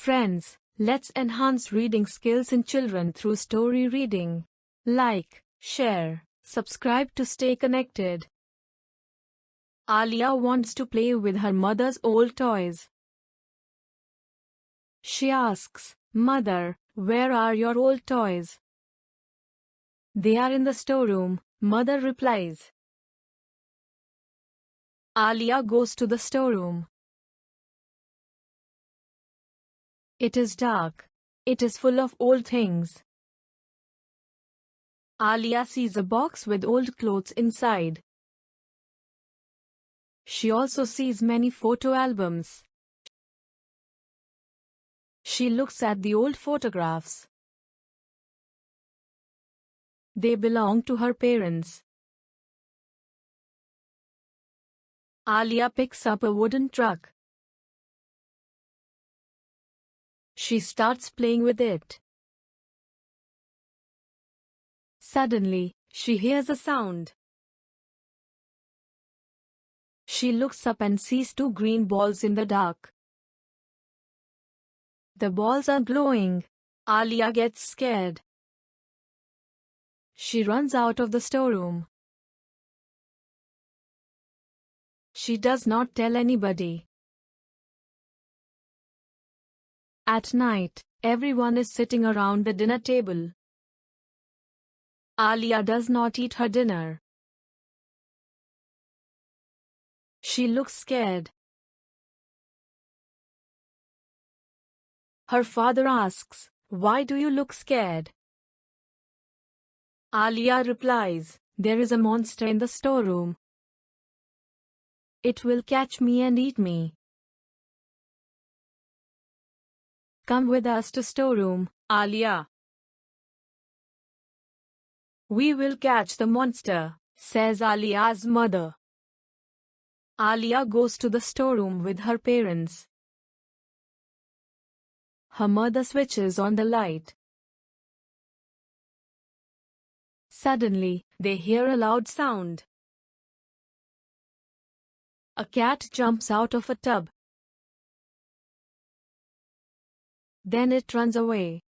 Friends, let's enhance reading skills in children through story reading. Like, share, subscribe to stay connected. Alia wants to play with her mother's old toys. She asks, "Mother, where are your old toys?" "They are in the storeroom," Mother replies. Alia goes to the storeroom. It is dark. It is full of old things. Alia sees a box with old clothes inside. She also sees many photo albums. She looks at the old photographs. They belong to her parents. Alia picks up a wooden truck. She starts playing with it. Suddenly, she hears a sound. She looks up and sees two green balls in the dark. The balls are glowing. Alia gets scared. She runs out of the storeroom. She does not tell anybody. At night, everyone is sitting around the dinner table. Alia does not eat her dinner. She looks scared. Her father asks, "Why do you look scared?" Alia replies, "There is a monster in the storeroom. It will catch me and eat me." "Come with us to storeroom, Alia. We will catch the monster," says Alia's mother. Alia goes to the storeroom with her parents. Her mother switches on the light. Suddenly, they hear a loud sound. A cat jumps out of a tub. Then it runs away.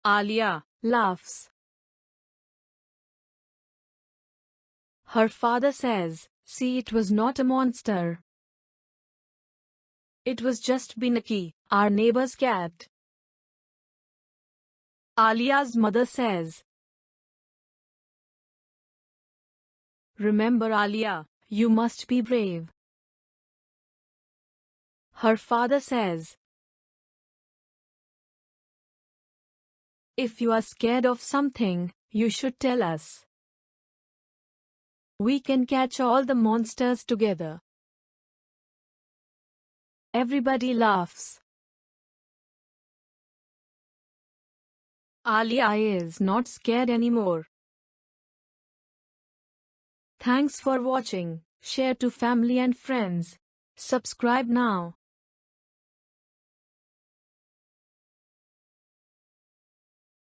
Alia laughs. Her father says, "See, it was not a monster. It was just Binaki, our neighbor's cat." Alia's mother says, "Remember, Alia, you must be brave." Her father says, "If you are scared of something, you should tell us. We can catch all the monsters together." Everybody laughs. Alia is not scared anymore. Thanks for watching. Share to family and friends. Subscribe now.